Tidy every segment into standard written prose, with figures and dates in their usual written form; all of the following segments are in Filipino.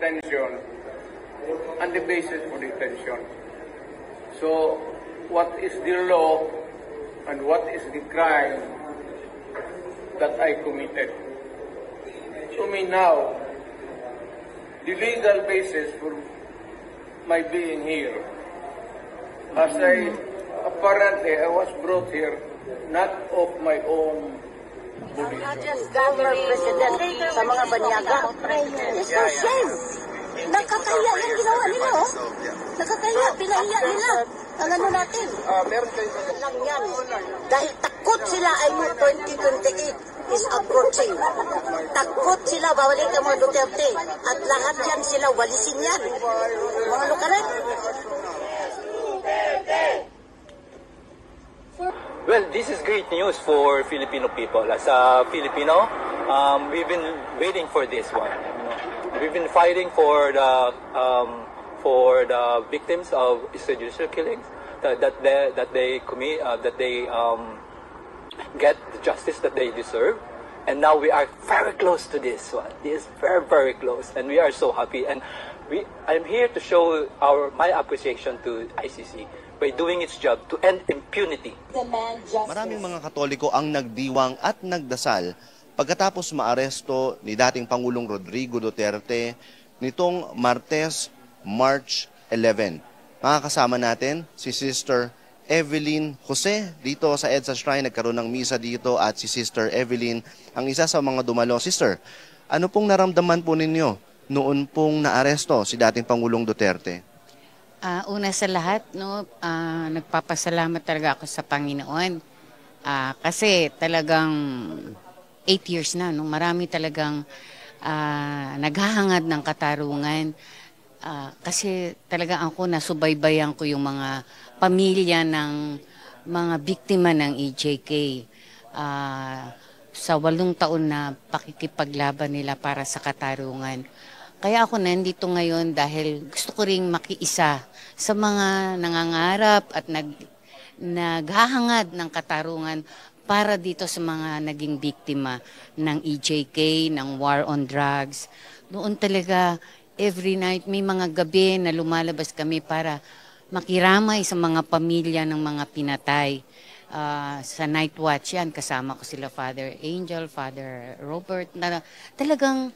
detention and the basis for detention. So, what is the law and what is the crime that I committed? To me now, the legal basis for my being here, as apparently I was brought here not of my own body. Governor President sa mga banyaga. It's no shame. Nakakaya yung ginawa nila, oh. Nakakaya, pinahiya nila. Ang ano natin. Meron kayo lang yan. Dahil takot sila ay 2028 is approaching. Takot sila, bawalik ang mga Duterte. At lahat yan sila, walisin yan. Mga lukaran. Well, this is great news for Filipino people. As a Filipino, we've been waiting for this one. We've been fighting for the victims of extrajudicial killings, that they get the justice that they deserve. And now we are very close to this one. This is very, very close, and we are so happy. And I'm here to show my appreciation to ICC by doing its job to end impunity. Maraming mga Katoliko ang nagdiwang at nagdasal pagkatapos maaresto ni dating Pangulong Rodrigo Duterte nitong Martes, March 11. Makakasama natin si Sister Evelyn Jose dito sa EDSA Shrine. Nagkaroon ng misa dito at si Sister Evelyn ang isa sa mga dumalo. Sister, ano pong naramdaman po ninyo noon pong naaresto si dating Pangulong Duterte? Una sa lahat, nagpapasalamat talaga ako sa Panginoon. Kasi talagang 8 years na, marami talagang naghahangad ng katarungan. Kasi talaga ako nasubaybayan ko yung mga pamilya ng mga biktima ng EJK. sa 8 taon na pakikipaglaban nila para sa katarungan. Kaya ako nandito ngayon dahil gusto ko ring makiisa sa mga nangangarap at naghahangad ng katarungan para dito sa mga naging biktima ng EJK, ng war on drugs. Noon talaga, every night may mga gabi na lumalabas kami para makiramay sa mga pamilya ng mga pinatay. Sa night watch yan, kasama ko sila Father Angel, Father Robert, na talagang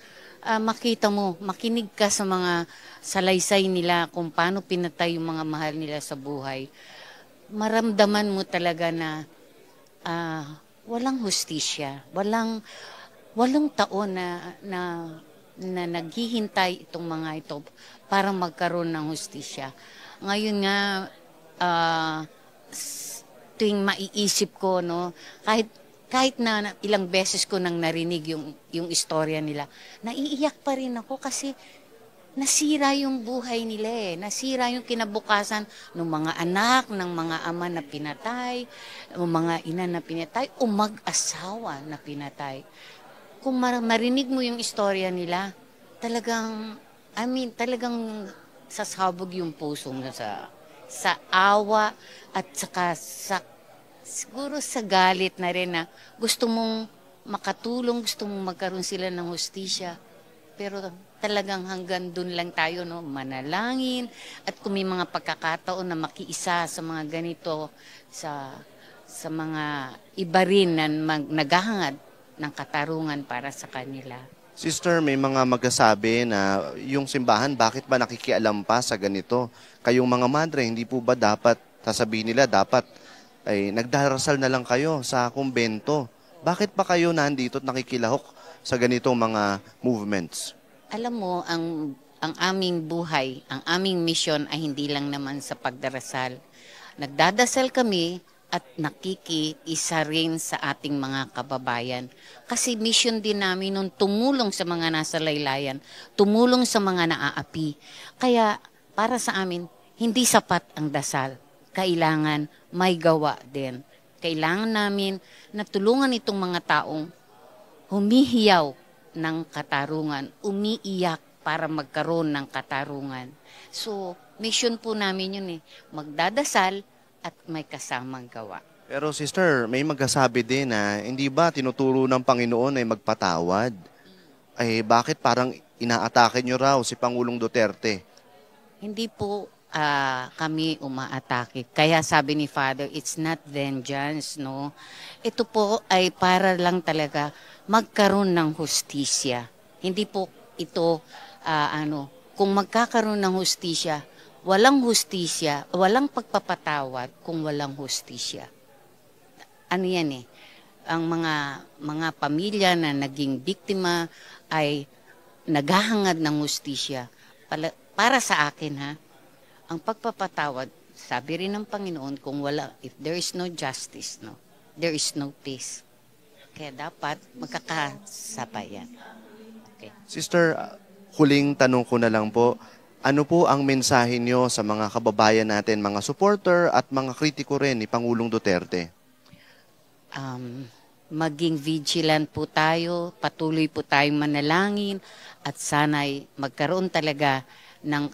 makita mo, makinig ka sa mga salaysay nila kung paano pinatay yung mga mahal nila sa buhay. Maramdaman mo talaga na walang hustisya, walang 8 taon na naghihintay itong mga ito para magkaroon ng hustisya. Ngayon nga, tuwing maiisip ko, no, kahit na ilang beses ko nang narinig yung istorya nila, naiiyak pa rin ako kasi nasira yung buhay nila eh. Nasira yung kinabukasan ng mga anak, ng mga ama na pinatay, ng mga ina na pinatay, o mag-asawa na pinatay. Kung marinig mo yung istorya nila, talagang talagang sasabog yung puso mo sa awa at saka siguro sa galit na rin na gusto mong makatulong, gusto mong magkaroon sila ng hustisya. Pero talagang hanggang dun lang tayo, no, manalangin. At kung may mga pagkakataon na makiisa sa mga ganito, sa mga iba rin na naghahangad ng katarungan para sa kanila. Sister, may mga magsasabi na yung simbahan, bakit ba nakikialam pa sa ganito? Kayong mga madre, hindi po ba dapat, sasabihin nila, dapat ay nagdarasal na lang kayo sa kumbento? Bakit pa kayo nandito at nakikilahok sa ganitong mga movements? Alam mo, ang aming buhay, ang aming misyon ay hindi lang naman sa pagdarasal. Nagdadasal kami at nakikiisa rin sa ating mga kababayan. Kasi mission din namin nun tumulong sa mga nasa laylayan, tumulong sa mga naaapi. Kaya para sa amin, hindi sapat ang dasal. Kailangan may gawa din. Kailangan namin na tulungan itong mga taong humihiyaw ng katarungan, umiiyak para magkaroon ng katarungan. So, mission po namin yun eh. Magdadasal at may kasamang gawa. Pero sister, may magsasabi din na hindi ba tinuturo ng Panginoon ay magpatawad? Ay bakit parang inaatake nyo raw si Pangulong Duterte? Hindi po kami umaatake. Kaya sabi ni Father, it's not vengeance, no? Ito po ay para lang talaga magkaroon ng hustisya. Hindi po ito, kung magkakaroon ng hustisya, walang pagpapatawad kung walang hustisya. Ano yan eh? Ang mga pamilya na naging biktima ay naghahangad ng hustisya. Para sa akin, ha? Ang pagpapatawad, sabi rin ng Panginoon, if there is no justice, no, there is no peace. Kaya dapat magkakasabayan. Okay. Sister, huling tanong ko na lang po, ano po ang mensahe nyo sa mga kababayan natin, mga supporter at mga kritiko rin ni Pangulong Duterte? Maging vigilant po tayo, patuloy po tayong manalangin at sana'y magkaroon talaga ng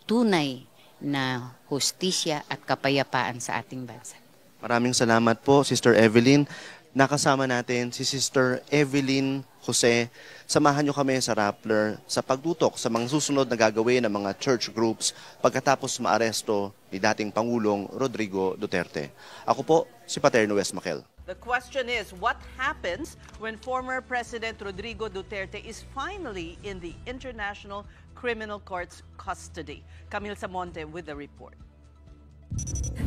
tunay na hustisya at kapayapaan sa ating bansa. Maraming salamat po, Sister Evelyn. Nakasama natin si Sister Evelyn Jose. Samahan nyo kami sa Rappler sa pagtutok sa mga susunod na gagawin ng mga church groups pagkatapos maaresto ni dating Pangulong Rodrigo Duterte. Ako po, si Paterno Wes Maquel. The question is, what happens when former President Rodrigo Duterte is finally in the International Criminal Court's custody? Camille Samonte with the report.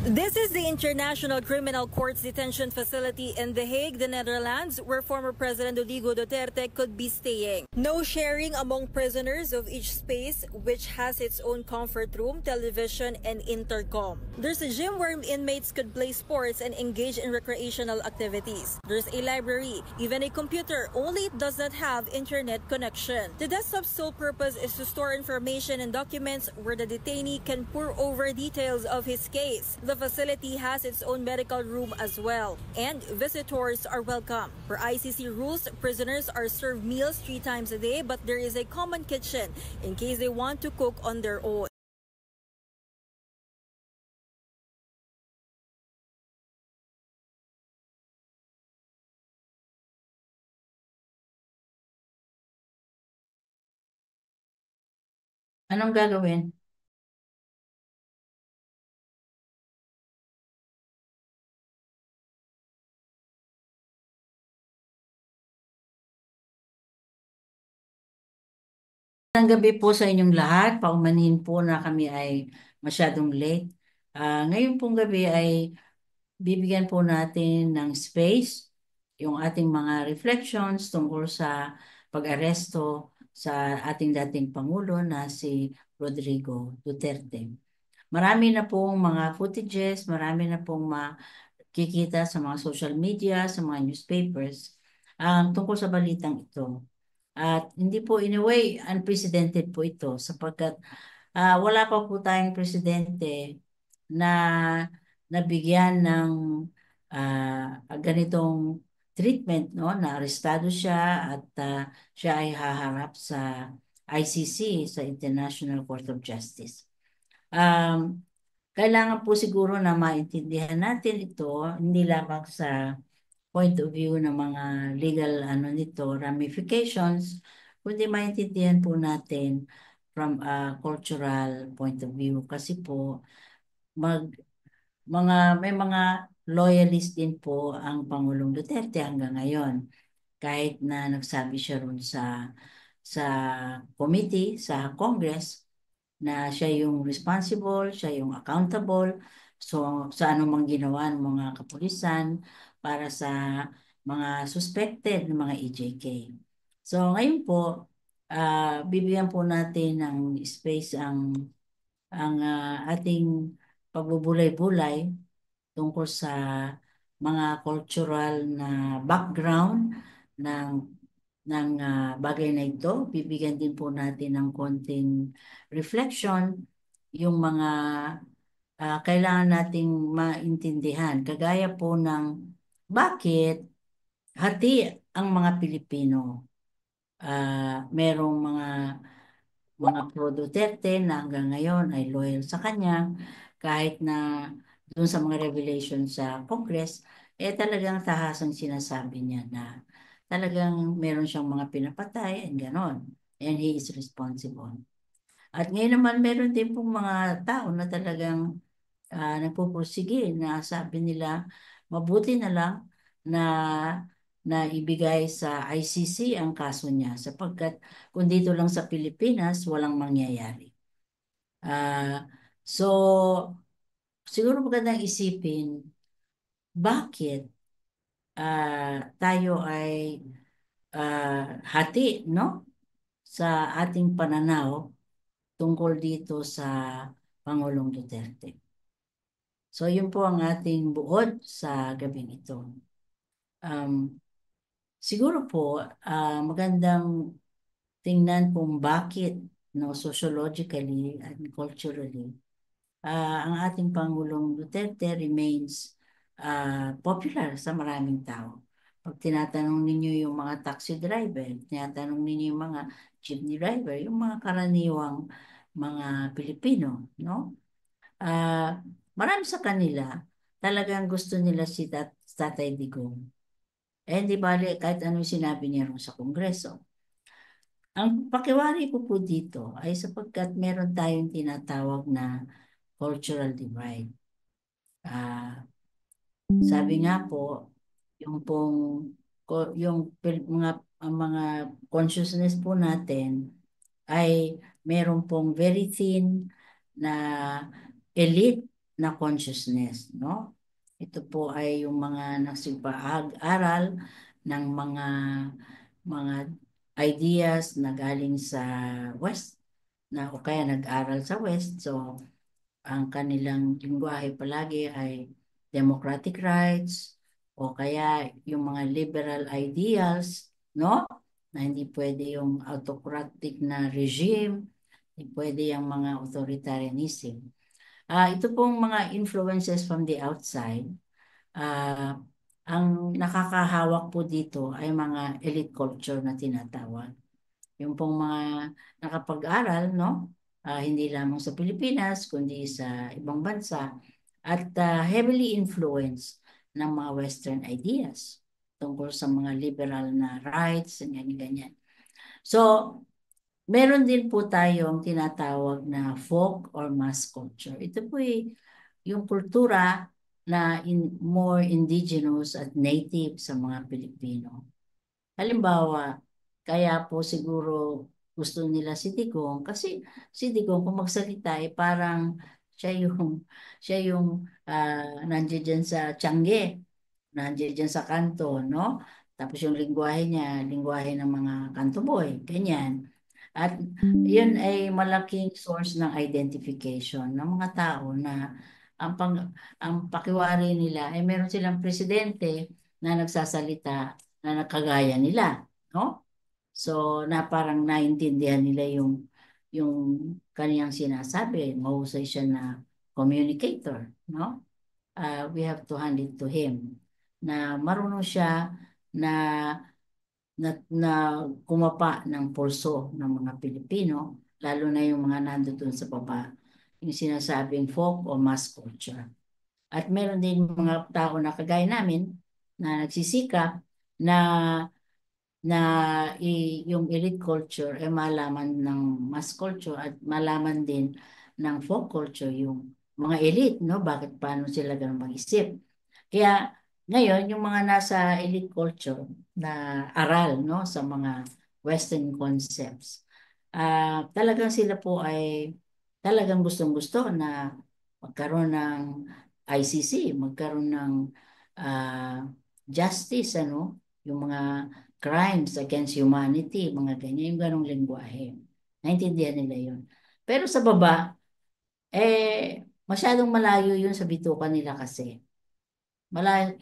This is the International Criminal Court's detention facility in The Hague, the Netherlands, where former President Rodrigo Duterte could be staying. No sharing among prisoners of each space, which has its own comfort room, television, and intercom. There's a gym where inmates could play sports and engage in recreational activities. There's a library, even a computer, only it does not have internet connection. The desktop's sole purpose is to store information and documents where the detainee can pore over details of his case. The facility has its own medical room as well, and visitors are welcome. Per ICC rules, prisoners are served meals 3 times a day, but there is a common kitchen in case they want to cook on their own. Anong gagawin? Ang gabi po sa inyong lahat. Paumanhin po na kami ay masyadong late. Ngayon pong gabi ay bibigyan po natin ng space yung ating mga reflections tungkol sa pag-aresto sa ating dating Pangulo na si Rodrigo Duterte. Marami na pong mga footages, marami na pong makikita sa mga social media, sa mga newspapers tungkol sa balitang ito. At hindi po in a way unprecedented po ito sapagkat wala pa po tayong presidente na nabigyan ng ganitong treatment, no? Na arestado siya at siya ay haharap sa ICC, sa International Court of Justice. Kailangan po siguro na maintindihan natin ito, hindi lamang sa point of view ng mga legal nito, ramifications, kundi maintindihan po natin from a cultural point of view. Kasi po, may mga loyalist din po ang Pangulong Duterte hanggang ngayon. Kahit na nagsabi siya ron sa committee, sa Congress, na siya yung responsible, siya yung accountable so sa anumang ginawa ng mga kapulisan para sa mga suspected ng mga EJK. So ngayon po, bibigyan po natin ng space ang ating pagbubulay-bulay tungkol sa mga cultural na background ng bagay na ito. Bibigyan din po natin ng konting reflection yung mga kailangan nating maintindihan. Kagaya po ng bakit hati ang mga Pilipino. Merong mga pro-Duterte na hanggang ngayon ay loyal sa kanya kahit na doon sa mga revelation sa Congress, talagang tahasang sinasabi niya na talagang meron siyang mga pinapatay and ganon. And he is responsible. At ngayon naman meron din pong mga tao na talagang nagpupursige na sabi nila mabuti na lang na ibigay sa ICC ang kaso niya sapagkat kung dito lang sa Pilipinas walang mangyayari. So siguro magandang isipin bakit tayo ay hati, no? Sa ating pananaw tungkol dito sa Pangulong Duterte. So yun po ang ating buod sa gabing ito. Siguro po magandang tingnan kung bakit sociologically and culturally ang ating Pangulong Duterte remains popular sa maraming tao. Pag tinatanong ninyo yung mga taxi driver, tinatanong ninyo yung mga jeepney driver, yung mga karaniwang mga Pilipino, no? Marami sa kanila, talagang gusto nila si Tatay Digong. Di bali, kahit ano yung sinabi niya rin sa Kongreso. Ang pakiwari ko po dito ay sapagkat meron tayong tinatawag na cultural divide. Sabi nga po, yung mga consciousness po natin ay meron pong very thin na elite na consciousness, no? Ito po ay yung mga nagsipag-aral ng mga ideas na galing sa West o kaya nag-aral sa West. So ang kanilang lingwahe palagi ay democratic rights o kaya yung mga liberal ideals, no? Na hindi pwede yung autocratic na regime, hindi pwede yung mga authoritarianism. Ito pong mga influences from the outside, ah, ang nakakahawak po dito ay mga elite culture na tinatawag. Yung pong mga nakapag-aral, no? Hindi lamang sa Pilipinas, kundi sa ibang bansa, at heavily influenced ng mga Western ideas tungkol sa mga liberal na rights, and ganyan-ganyan. So, meron din po tayong tinatawag na folk or mass culture. Ito po yung kultura na more indigenous at native sa mga Pilipino. Halimbawa, kaya po siguro gusto nila si Digong kasi si Digong kung magsalita ay parang siya yung siya yung nandiyan dyan sa Tiangge, nandiyan dyan sa kanto, no? Tapos yung lingwahe niya, lingwahe ng mga kanto boy, ganyan. At yun ay malaking source ng identification ng mga tao na ang pakiwari nila ay meron silang presidente na nagsasalita na nakagaya nila, no? So, na parang naintindihan nila yung kaniyang sinasabi. Mahusay siya na communicator, no? We have to hand it to him na marunong siya na na kumapa ng pulso ng mga Pilipino, lalo na yung mga nandoon sa baba, yung sinasabing folk o mass culture. At meron din mga tao na kagaya namin na nagsisikap na yung elite culture ay malaman ng mass culture at malaman din ng folk culture, yung mga elite, no? Bakit paano sila ganun mag-isip? Kaya ngayon, yung mga nasa elite culture na aral, no, sa mga Western concepts, talagang sila po ay talagang gustong-gusto na magkaroon ng ICC, magkaroon ng justice, ano, yung mga crimes against humanity, mga ganyan, yung ganong lingwahe. Naintindihan nila yun. Pero sa baba, masyadong malayo yun sa bituka nila kasi.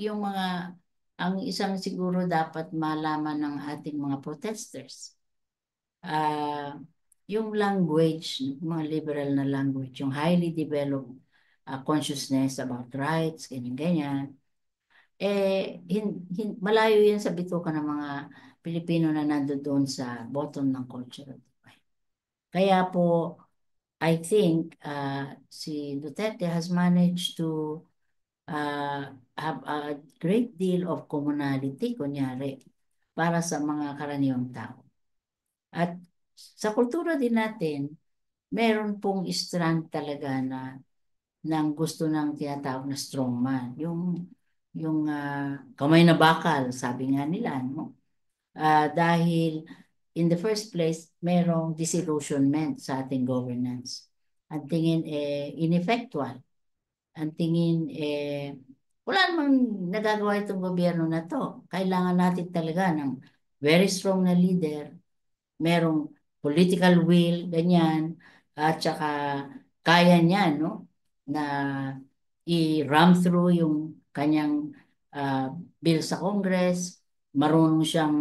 Yung ang isang siguro dapat malaman ng ating mga protesters, yung language, mga liberal na language, yung highly developed consciousness about rights, ganyan-ganyan, malayo yan sa bituka ng mga Pilipino na nandoon sa bottom ng cultural divide. Kaya po, I think si Duterte has managed to have a great deal of commonality, kunyari, para sa mga karaniwang tao. At sa kultura din natin, meron pong strand talaga ng gusto ng tinatawag na strongman. Yung kamay na bakal, sabi nga nila, no? Dahil in the first place, merong disillusionment sa ating governance. Ang tingin ineffectual. Ang tingin wala namang nagagawa itong gobyerno na to. Kailangan natin talaga ng very strong na leader, merong political will, ganyan, at saka kaya niya, no, na i-ram through yung kanyang bill sa Congress, marunong siyang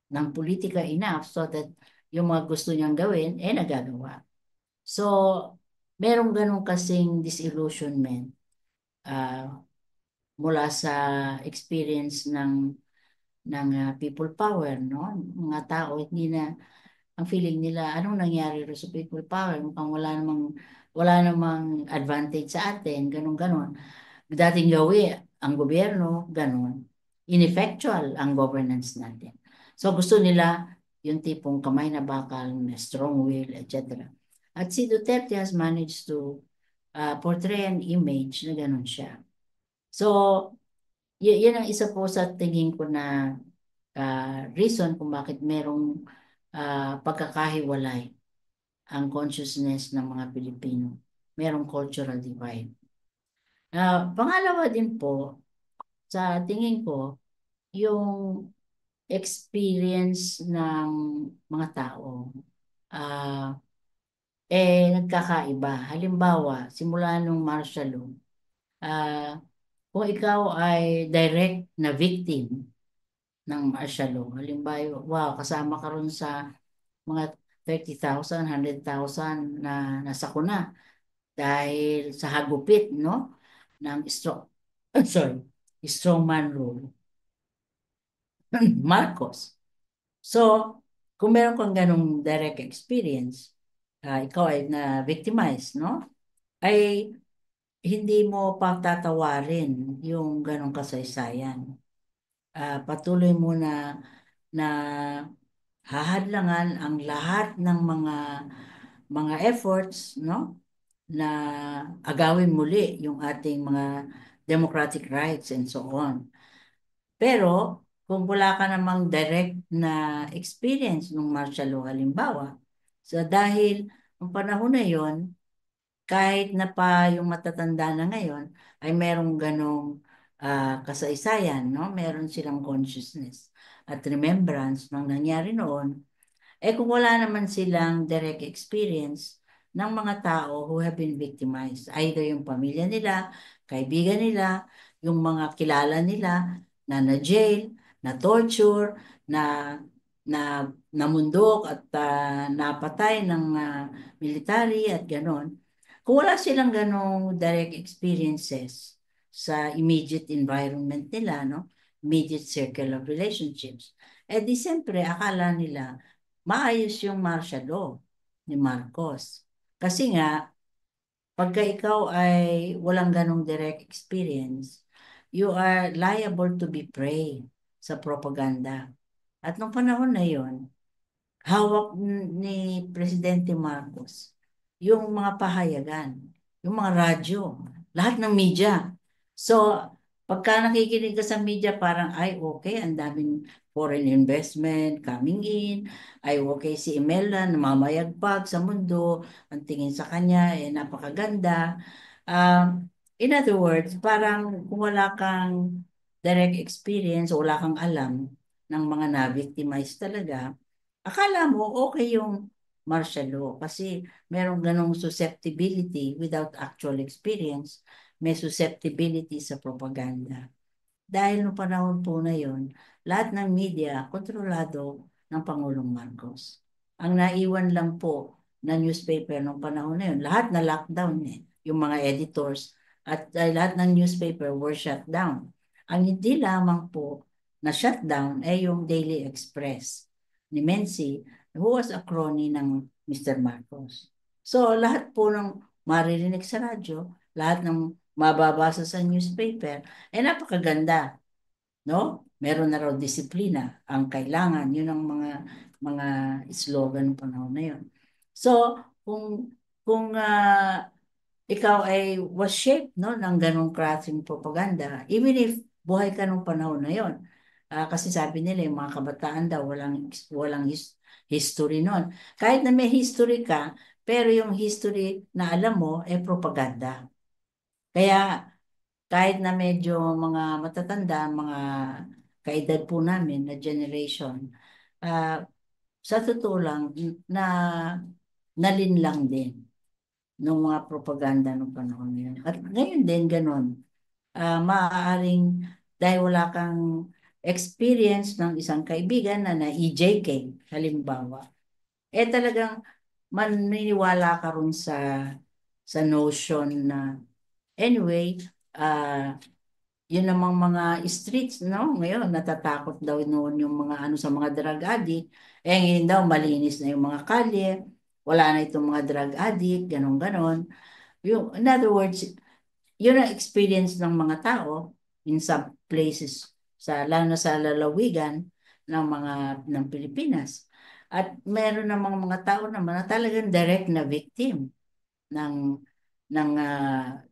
ng politika enough so that yung mga gusto niyang gawin, nagagawa. So, merong ganun kasing disillusionment mula sa experience ng people power, no? Mga tao, hindi na, ang feeling nila, anong nangyari rin sa people power? Mukhang wala namang advantage sa atin, ganun-ganon. Dating gawi, ang gobyerno, ganun. Ineffectual ang governance natin. So gusto nila yung tipong kamay na bakal, na strong will, etc. At si Duterte has managed to portray an image na ganun siya. So, yan ang isa po sa tingin ko na reason kung bakit merong pagkakahiwalay ang consciousness ng mga Pilipino. Merong cultural divide. Pangalawa din po, sa tingin ko, yung experience ng mga tao nagkakaiba. Halimbawa, simula nung martial law, kung ikaw ay direct na victim ng martial law, halimbawa, wow, kasama ka ron sa mga 30,000, 100,000 na nasakuna dahil sa hagupit, no? Ng sorry, strongman rule. Marcos. So, kung meron kang ganong direct experience, ikaw ay na-victimize, no? Ay hindi mo pagtatawarin yung ganong kasaysayan. Patuloy mo na hahadlangan ang lahat ng mga efforts, no? Na agawin muli yung ating mga democratic rights and so on. Pero kung wala ka namang direct na experience ng martial law halimbawa, so dahil ang panahon na yon, kahit na pa yung matatanda na ngayon, ay merong ganong kasaysayan, no? Meron silang consciousness at remembrance ng nangyari noon. Kung wala naman silang direct experience ng mga tao who have been victimized, either yung pamilya nila, kaibigan nila, yung mga kilala nila na-jail, na-torture, na namundok at napatay ng military at ganon. Kung wala silang ganong direct experiences sa immediate environment nila, no? Immediate circle of relationships, di siyempre akala nila maayos yung martial law ni Marcos. Kasi nga, pagka ikaw ay walang ganong direct experience, you are liable to be prey sa propaganda. At nung panahon na yon, hawak ni Presidente Marcos yung mga pahayagan, yung mga radyo, lahat ng media. So, pagka nakikinig ka sa media, parang, ay, okay, ang daming foreign investment coming in, ay, okay, si Imelda, namamayagpag sa mundo, ang tingin sa kanya, napakaganda. In other words, parang kung wala kang direct experience, wala kang alam ng mga na-victimize talaga, akala mo okay yung martial law kasi merong ganong susceptibility without actual experience, may susceptibility sa propaganda. Dahil noong panahon po na yon, lahat ng media kontrolado ng Pangulong Marcos. Ang naiwan lang po na newspaper noong panahon na yon, lahat na lockdown yung mga editors at lahat ng newspaper were shut down. Ang hindi lamang po na shutdown ay yung Daily Express ni Menzi, who was a crony ng Mr. Marcos. So, lahat po ng maririnig sa radyo, lahat ng mababasa sa newspaper, napakaganda. No? Meron na raw disiplina ang kailangan. Yun ang mga slogan ng panahon na yun. So, kung ikaw ay was shaped, no, ng ganong klaseng propaganda, even if buhay ka nung panahon na yon. Kasi sabi nila, yung mga kabataan daw, walang history nun. Kahit na may history ka, pero yung history na alam mo, propaganda. Kaya, kahit na medyo mga matatanda, mga kaedad po namin na generation, sa totoo lang, nalinlang din ng mga propaganda ng panahon na yun. At ngayon din, ganun. Maaaring dahil wala kang experience ng isang kaibigan na EJK, halimbawa, talagang maniniwala ka ron sa notion na anyway, yun namang mga streets, no? Ngayon, natatakot daw noon yung mga sa mga drug addict. Ngayon daw, malinis na yung mga kalye, wala na itong mga drug addict, ganon-ganon. In other words, yun ang experience ng mga tao in some places, lalo na sa lalawigan ng Pilipinas. At meron namang mga tao naman na talagang direct na victim ng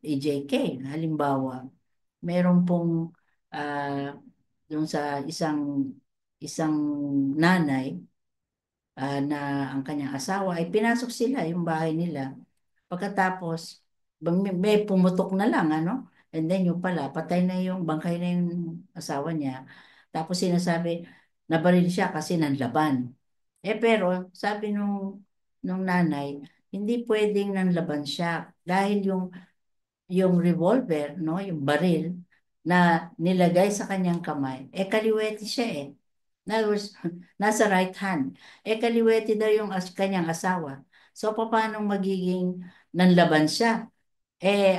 EJK. Halimbawa, meron pong yung sa isang nanay na ang kanyang asawa ay pinasok sila yung bahay nila. Pagkatapos, may pumutok na lang, and then yung pala, patay na yung, bangkay na yung asawa niya. Tapos sinasabi, nabaril siya kasi nanlaban. Pero, sabi nung nanay, hindi pwedeng nanlaban siya dahil yung revolver, no, yung baril na nilagay sa kanyang kamay, kaliwete siya In other words, nasa right hand. Kaliwete daw yung kanyang asawa. So, paano magiging nanlaban siya?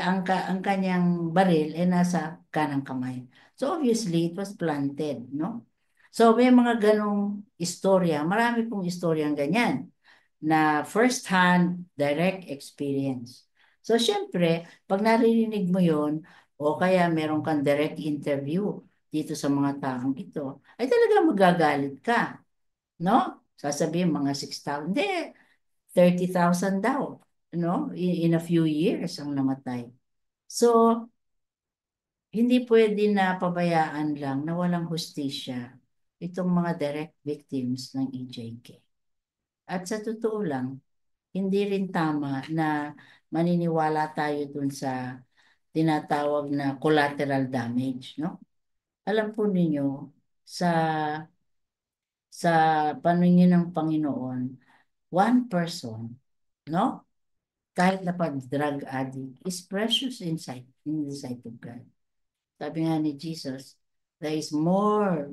Ang kanyang baril nasa kanang kamay. So, obviously, it was planted, no? So, may mga ganong istorya. Marami pong istoryang ganyan na first-hand direct experience. So, syempre, pag naririnig mo yon o kaya meron kang direct interview dito sa mga taong ito, ay talaga magagalit ka. No? Sasabihin mga 6,000. Hindi, 30,000 daw. No? In a few years ang namatay. So, hindi pwede na pabayaan lang na walang hustisya itong mga direct victims ng EJK. At sa totoo lang, hindi rin tama na maniniwala tayo dun sa tinatawag na collateral damage, no? Alam po ninyo, sa paningin ng Panginoon, one person, no? Kahit na drug addict, is precious in the sight of God. Sabi nga ni Jesus, there is more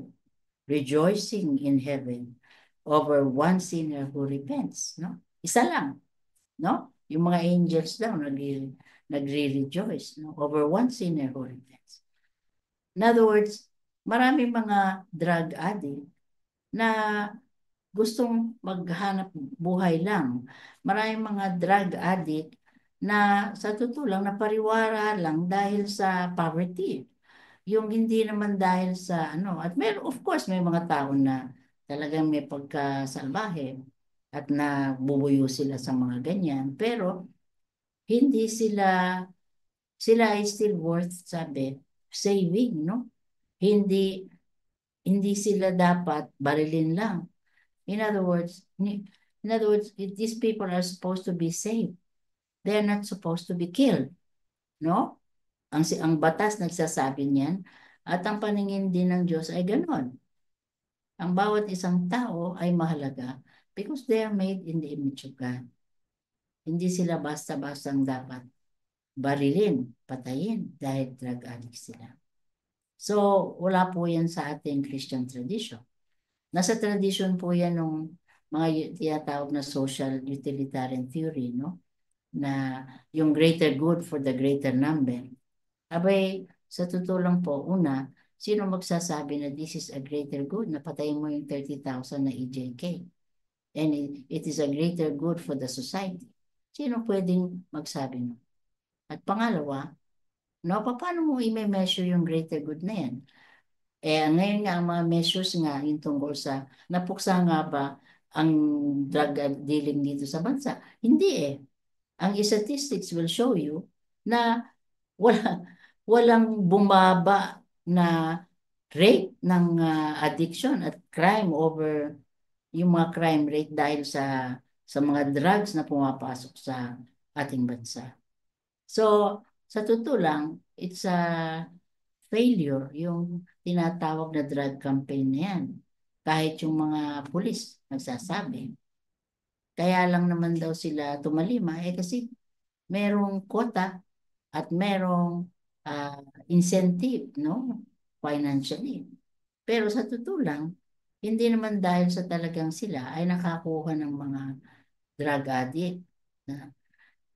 rejoicing in heaven over one sinner who repents, no? Isa lang, no? Yung mga angels daw nagre-rejoice, no? Over one sinner who repents. In other words, maraming mga drug addict na gustong maghanap buhay lang. Maraming mga drug addict na sa totoo lang napariwara lang dahil sa poverty. Yung hindi naman dahil sa ano. At of course, may mga tao na talagang may pagkasalbahe at nabubuyo sila sa mga ganyan. Pero hindi sila ay still worth, sabi, saving, no? Hindi sila dapat barilin lang. In other words, these people are supposed to be saved. They are not supposed to be killed. No? Ang batas nagsasabi niyan at ang paningin din ng Diyos ay ganon. Ang bawat isang tao ay mahalaga because they are made in the image of God. Hindi sila basta-bastang dapat barilin, patayin dahil drug addict sila. So, wala po yan sa ating Christian tradition. Nasa tradition po yan ng mga tinatawag na social utilitarian theory, no? Na yung greater good for the greater number. Abay, sa totoo lang po, una, sino magsasabi na this is a greater good? Napatayin mo yung 30,000 na EJK. And it is a greater good for the society. Sino pwedeng magsabi no? At pangalawa, no, paano mo i-measure yung greater good na yan? Ngayon nga ang mga measures nga yung tungkol sa napuksa nga ba ang drug dealing dito sa bansa? Hindi eh. Ang statistics will show you na walang bumaba na rate ng addiction at crime over yung mga crime rate dahil sa mga drugs na pumapasok sa ating bansa. So, sa totoo lang, it's a failure yung tinatawag na drug campaign na yan. Kahit yung mga pulis nagsasabi. Kaya lang naman daw sila tumalima kasi merong quota at merong incentive, no? Financially. Pero sa totoo lang, hindi naman dahil sa talagang sila ay nakakuha ng mga drug addict.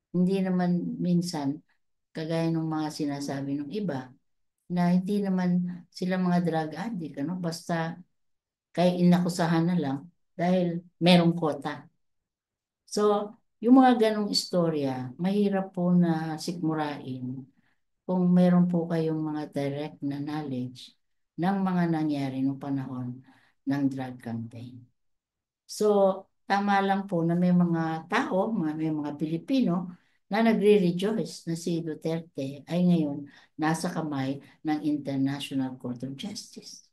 Hindi naman minsan, kagaya ng mga sinasabi ng iba, na hindi naman sila mga drug addict, ano? Basta kaya inakusahan na lang dahil merong quota. So, yung mga ganong istorya, mahirap po na sikmurain kung meron po kayong mga direct na knowledge ng mga nangyari noong panahon ng drug campaign. So, tama lang po na may mga tao, may mga Pilipino na nagre-rejoice na si Duterte ay ngayon nasa kamay ng International Court of Justice.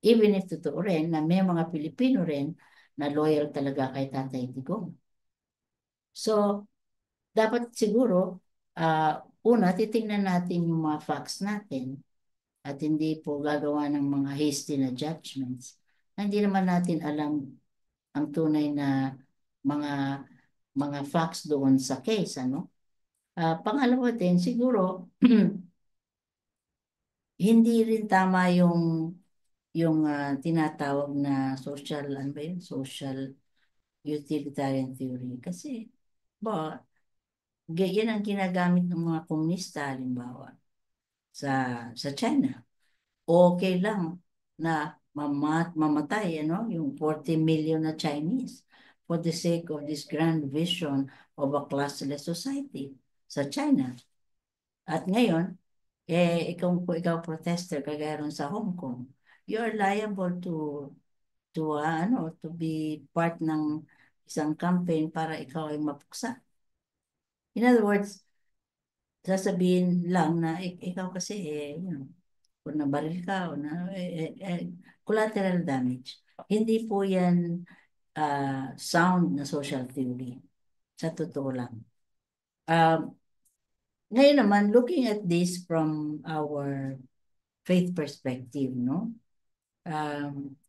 Even if totoo rin na may mga Pilipino rin na loyal talaga kay Tatay Digong. So, dapat siguro, una, titingnan natin yung mga facts natin at hindi po gagawa ng mga hasty na judgments. Hindi naman natin alam ang tunay na mga facts doon sa case, ano? Pangalawa din, siguro, hindi rin tama yung yung tinatawag na social, ano ba yun? Social utilitarian theory. Kasi, yan ang ginagamit ng mga komunista, halimbawa, sa China. Okay lang na mamatay, yung 40 million na Chinese for the sake of this grand vision of a classless society sa China. At ngayon, ikaw protester, kagaya ron sa Hong Kong, you are liable to be part ng isang campaign para ikaw ay mapuksa. In other words, sasabihin lang na ikaw kasi kung nabaril ka o collateral damage. Hindi po yan sound na social theory. Sa totoo lang. Ngayon naman, looking at this from our faith perspective, no?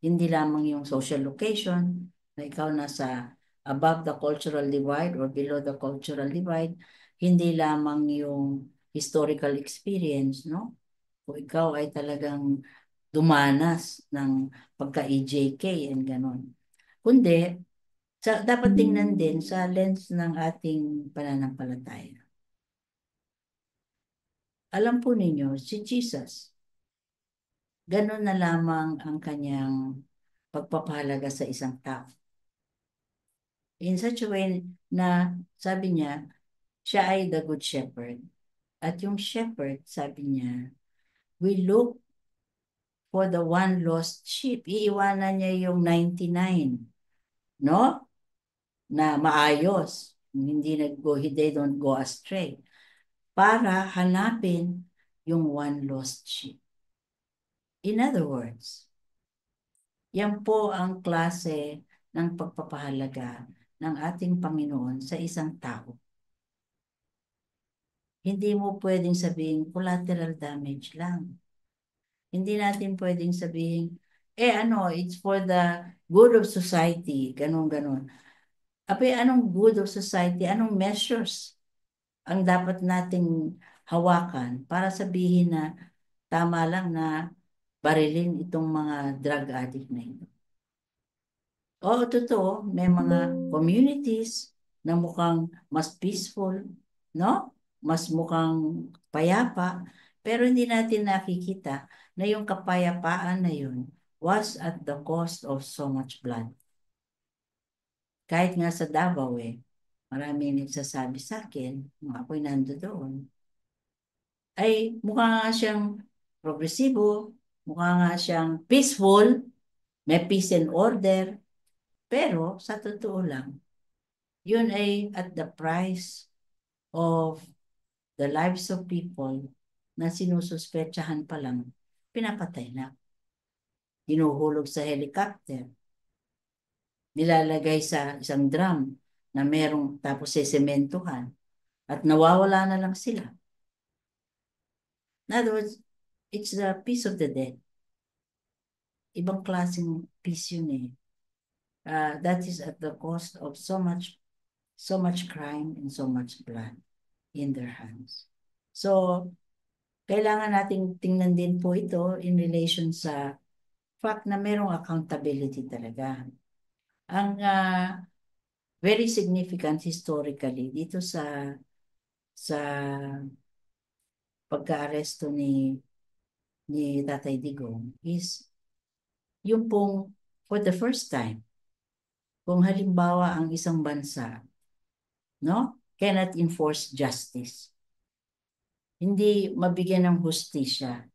Hindi lamang yung social location, na ikaw nasa above the cultural divide or below the cultural divide, hindi lamang yung historical experience, no? Kung ikaw ay talagang dumanas ng pagka-EJK and ganon. Kundi, dapat tingnan din sa lens ng ating pananampalataya. Alam po ninyo, si Jesus, ganon na lamang ang kanyang pagpapahalaga sa isang tao. In such a way na sabi niya, siya ay the good shepherd. At yung shepherd, sabi niya, we look for the one lost sheep. Iiwanan niya yung 99, no? Na maayos. They don't go astray. Para hanapin yung one lost sheep. In other words, yan po ang klase ng pagpapahalaga ng ating Panginoon sa isang tao. Hindi mo pwedeng sabihin collateral damage lang. Hindi natin pwedeng sabihin, it's for the good of society, ganon. Anong good of society? Anong measures ang dapat nating hawakan para sabihin na tama lang na barilin itong mga drug addict na ito? Oo, totoo, may mga communities na mukhang mas peaceful, no? Mas mukhang payapa, pero hindi natin nakikita na yung kapayapaan na yun was at the cost of so much blood. Kahit nga sa Davao, maraming nagsasabi sa akin, nung ako'y nando doon, ay mukha nga siyang progresibo, mukha nga siyang peaceful, may peace and order, pero sa totoo lang, yun ay at the price of the lives of people na sinususpetsahan pa lang, pinapatay na. Hinuhulog sa helicopter, nilalagay sa isang drum na merong tapos sementuhan at nawawala na lang sila. In other words, it's the peace of the dead. Ibang klaseng peace yun that is at the cost of so much crime and so much blood in their hands. So, kailangan nating tingnan din po ito in relation sa fact na merong accountability talaga. Ang very significant historically dito sa pagka-aresto ni Tatay Digong is yung pong for the first time, kung halimbawa ang isang bansa, no, cannot enforce justice, hindi mabigyan ng hustisya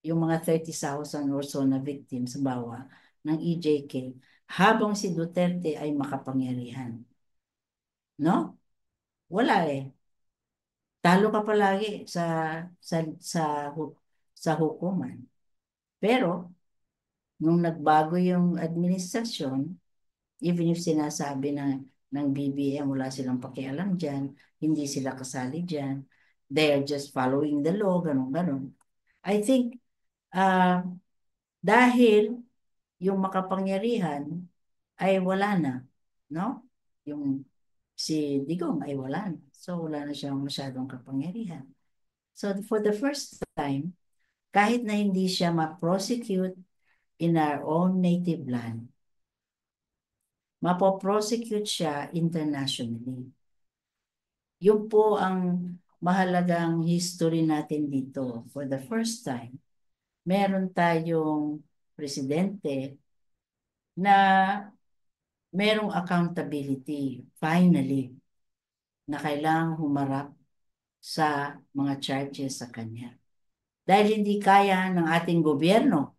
yung mga 30,000 or so na victims bawa ng EJK habang si Duterte ay makapangyarihan. No? Wala Talo ka palagi sa hukuman. Pero nung nagbago yung administrasyon, even if sinasabi ng BBM wala silang pakialam dyan, hindi sila kasali dyan, they are just following the law, ganun. I think dahil yung makapangyarihan ay wala na, no? Yung si Digong ay wala na. So wala na siyang masyadong kapangyarihan. So for the first time, kahit na hindi siya ma-prosecute in our own native land, mapoprosecute siya internationally. Yun po ang mahalagang history natin dito. For the first time, meron tayong presidente na merong accountability, finally, na kailangang humarap sa mga charges sa kanya. Dahil hindi kaya ng ating gobyerno,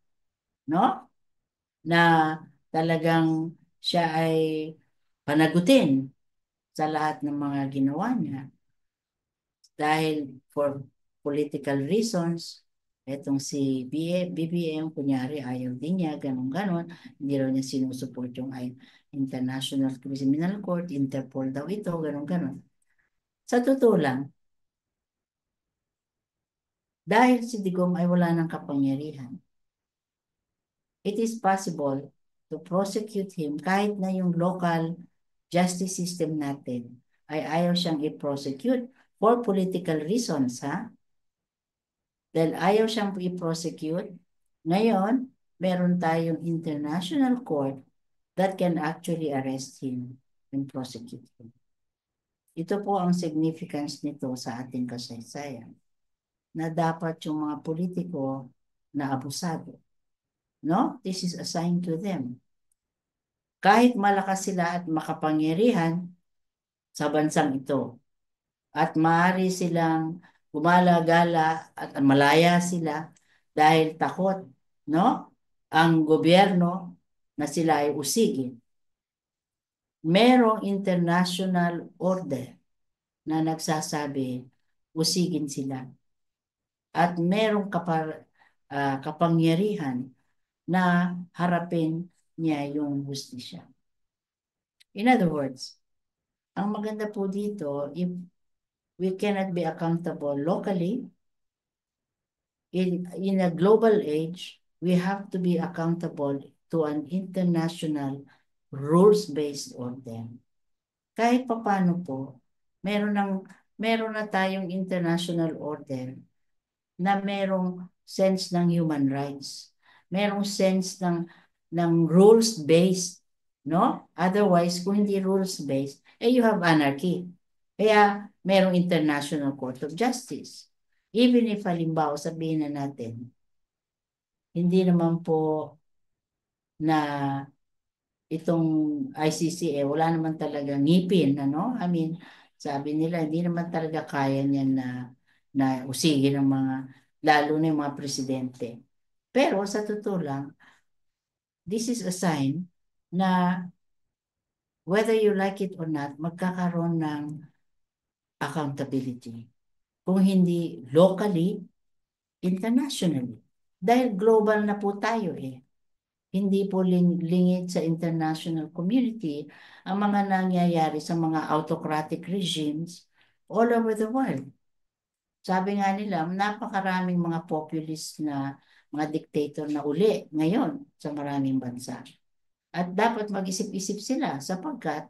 no? Na talagang siya ay panagutin sa lahat ng mga ginawa niya. Dahil for political reasons, etong si BBM, kunyari, ayaw din niya, ganon-ganon, hindi raw niya sinusuport yung International Criminal Court, Interpol daw ito, ganon-ganon. Sa totoo lang, dahil si Digong ay wala ng kapangyarihan, it is possible to prosecute him kahit na yung local justice system natin ay ayaw siyang i-prosecute for political reasons, ha? Dahil ayaw siyang i-prosecute, ngayon, meron tayong international court that can actually arrest him and prosecute him. Ito po ang significance nito sa ating kasaysayan, na dapat yung mga politiko na abusado, no? This is assigned to them. Kahit malakas sila at makapangyarihan sa bansang ito, at maaari silang gumala-gala at malaya sila dahil takot, no? Ang gobyerno na sila ay usigin. Merong international order na nagsasabi, usigin sila. At merong kapangyarihan na harapin niya yung hustisya. In other words, ang maganda po dito, if we cannot be accountable locally, in a global age, we have to be accountable to an international rules-based order. Kahit papano po, meron na tayong international order na merong sense ng human rights. Merong sense ng rules-based, no? Otherwise, kung hindi rules-based, you have anarchy. Kaya merong International Court of Justice. Even if halimbawa sabihin na natin, hindi naman po na itong ICC wala naman talaga ngipin, ano? I mean, sabi nila hindi naman talaga kaya niyan na usigin ng mga, lalo na yung mga presidente. Pero sa totoo lang, this is a sign na whether you like it or not, magkakaroon ng accountability. Kung hindi locally, internationally. Dahil global na po tayo eh. Hindi po lingid sa international community ang mga nangyayari sa mga autocratic regimes all over the world. Sabi nga nila, napakaraming mga populist na mga dictator na uli ngayon sa maraming bansa. At dapat mag-isip-isip sila sapagkat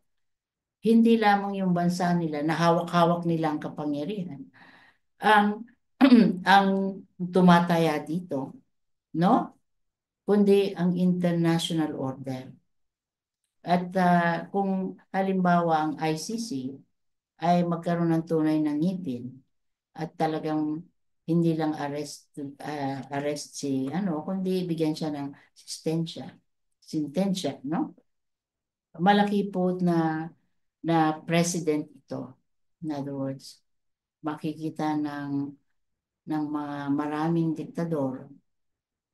hindi lamang yung bansa nila na hawak-hawak nila ang kapangyarihan ang tumataya dito, no? Kundi ang international order. At kung halimbawa ang ICC ay magkaroon ng tunay na ngipin at talagang hindi lang arrest si kundi bigyan siya ng sentensya, no? Malaki po na president ito. In other words, makikita ng mga maraming diktador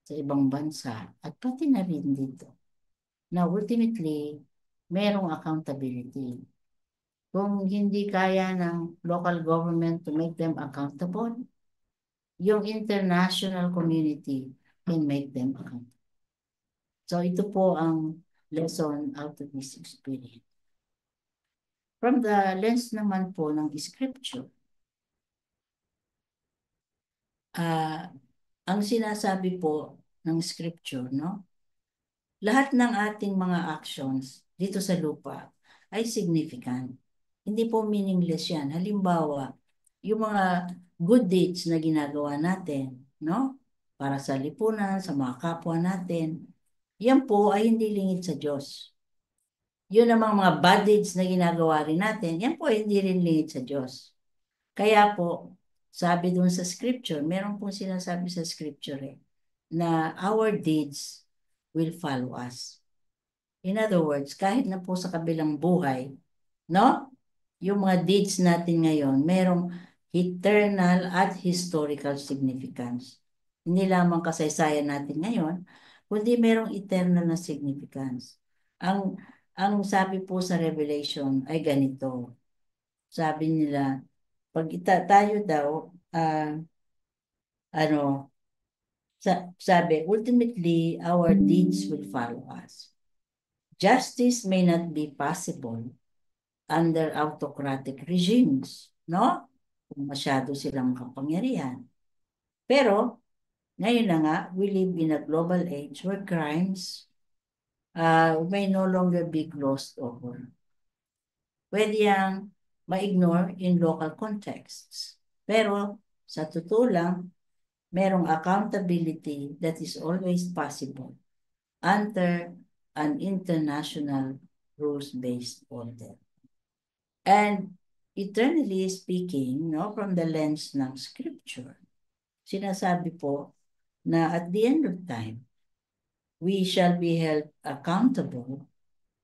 sa ibang bansa at pati na rin dito. Now, ultimately, merong accountability. Kung hindi kaya ng local government to make them accountable, yung international community can make them accountable. So, ito po ang lesson out of this experience. From the lens naman po ng scripture, ang sinasabi po ng scripture, no? Lahat ng ating mga actions dito sa lupa ay significant. Hindi po meaningless yan. Halimbawa, yung mga good deeds na ginagawa natin, no? Para sa lipunan, sa mga kapwa natin, yan po ay hindi lingid sa Diyos. Yun namang mga bad deeds na ginagawa rin natin, yan po ay hindi rin lingid sa Diyos. Kaya po, sabi dun sa scripture, meron pong sinasabi sa scripture na our deeds will follow us. In other words, kahit na po sa kabilang buhay, no? Yung mga deeds natin ngayon, merong eternal at historical significance. Hindi lamang kasaysayan natin ngayon, kundi merong eternal na significance. Ang sabi po sa Revelation ay ganito. Sabi nila, pag tayo daw, sabi, ultimately, our deeds will follow us. Justice may not be possible under autocratic regimes, no? Kung masyado silang makapangyarihan. Pero, ngayon na nga, we live in a global age where crimes may no longer be glossed over. Pwede yang ma-ignore in local contexts. Pero, sa totoo lang, merong accountability that is always possible under an international rules-based order. And eternally speaking, no, from the lens ng scripture, sinasabi po na at the end of time, we shall be held accountable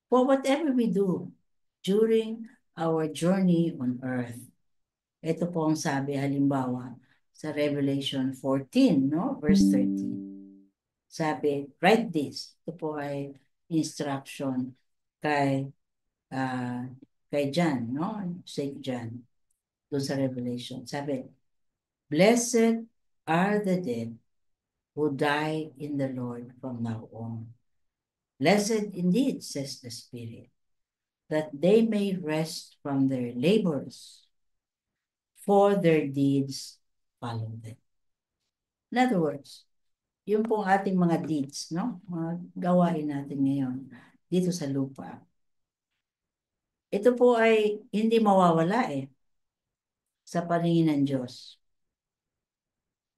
for whatever we do during our journey on earth. Ito po ang sabi halimbawa sa Revelation 14, no, verse 13. Sabi, write this. Ito po ay instruction kay John, no? Saint John, doon sa Revelation. Sabi, blessed are the dead who die in the Lord from now on. Blessed indeed, says the Spirit, that they may rest from their labors, for their deeds follow them. In other words, yung pong ating mga deeds, no? Mga gawain natin ngayon dito sa lupa. Ito po ay hindi mawawala sa paningin ng Diyos.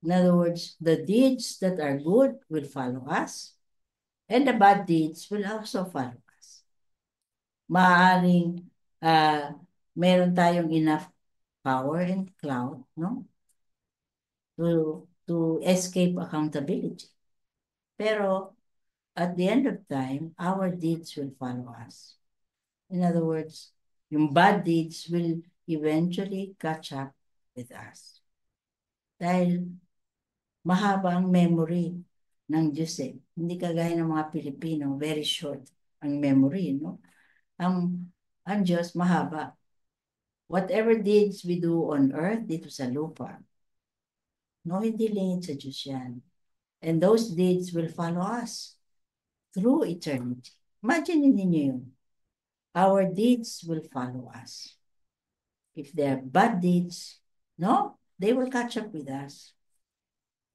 In other words, the deeds that are good will follow us, and the bad deeds will also follow us. Maaaring meron tayong enough power and clout, no? To escape accountability. Pero at the end of time, our deeds will follow us. In other words, yung bad deeds will eventually catch up with us. Dahil mahaba ang memory ng Diyos Hindi kagaya ng mga Pilipino, very short ang memory, no? Ang Diyos mahaba. Whatever deeds we do on earth, dito sa lupa, no, hindi lingid sa Diyos yan. And those deeds will follow us through eternity. Imagine ninyo yun. Our deeds will follow us. If they are bad deeds, no, they will catch up with us.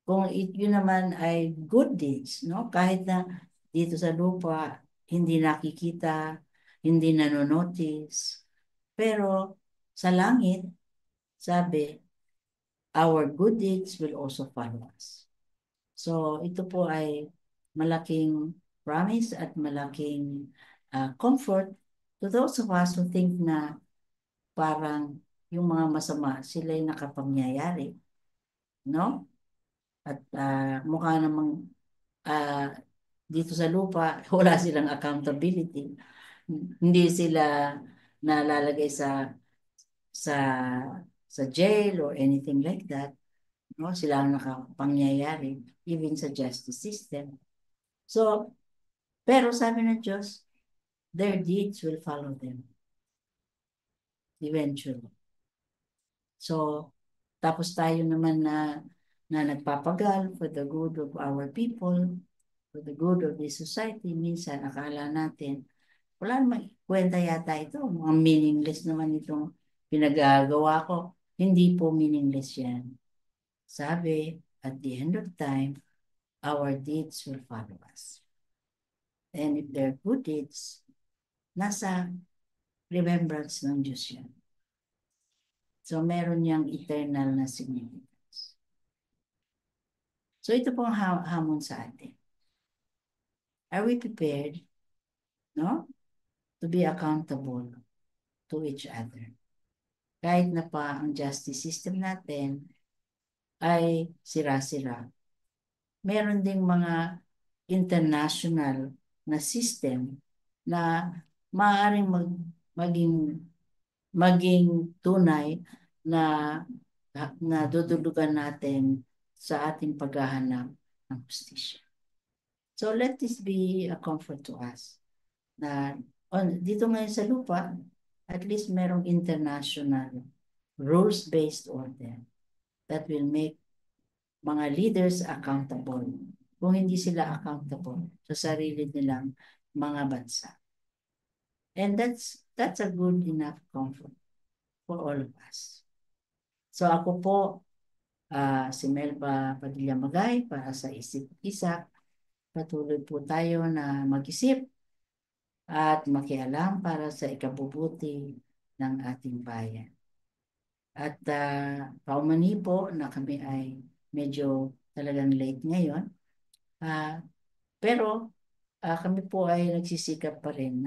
Kung yun naman ay good deeds, no, kahit na dito sa lupa, hindi nakikita, hindi nanonotice, pero sa langit, sabi, our good deeds will also follow us. So, ito po ay malaking promise at malaking comfort to those of us who think na parang yung mga masama, sila'y nakapangyayari. No? At mukha namang dito sa lupa, wala silang accountability. Hindi sila nalalagay sa jail or anything like that. No? Sila ang nakapangyayari, even sa justice system. So, pero sabi ng Diyos, their deeds will follow them eventually. So, tapos tayo naman na nagpapagal for the good of our people, for the good of the society. Minsan, akala natin, wala namang kwenta yata ito. Mga meaningless naman itong pinagagawa ko. Hindi po meaningless yan. Sabi, at the end of time, our deeds will follow us. And if they're good deeds, nasa remembrance ng Diyos yan. So, meron niyang eternal na significance. So, ito po ang hamon sa atin. are we prepared, no? To be accountable to each other. Kahit na pa ang justice system natin ay sira-sira. Meron ding mga international na system na maaaring maging tunay na dudulugan natin sa ating paghahanap ng justisya. So let this be a comfort to us na dito ngayon sa lupa, at least merong international rules-based order that will make mga leaders accountable kung hindi sila accountable sa sarili nilang mga bansa. And that's a good enough comfort for all of us. So ako po, si Melba Padilla Magay para sa Isip Isak, patuloy po tayo na mag-isip at makialam para sa ikabubuti ng ating bayan. At paumani po na kami ay medyo talagang late ngayon. Pero kami po ay nagsisikap pa rin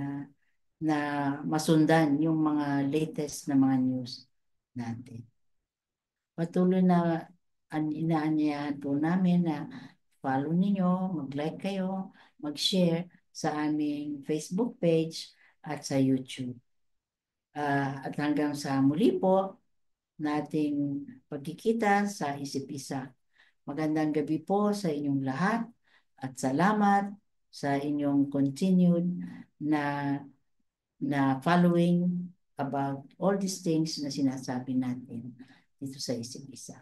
na masundan yung mga latest na mga news natin. Patuloy na inaanyayahan po namin na follow ninyo, mag-like kayo, mag-share sa aming Facebook page at sa YouTube. At hanggang sa muli po nating pagkikita sa Isip-Isa. Magandang gabi po sa inyong lahat at salamat sa inyong continued na following about all these things na sinasabi natin dito sa Isip-Isa.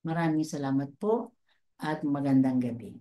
Maraming salamat po at magandang gabi.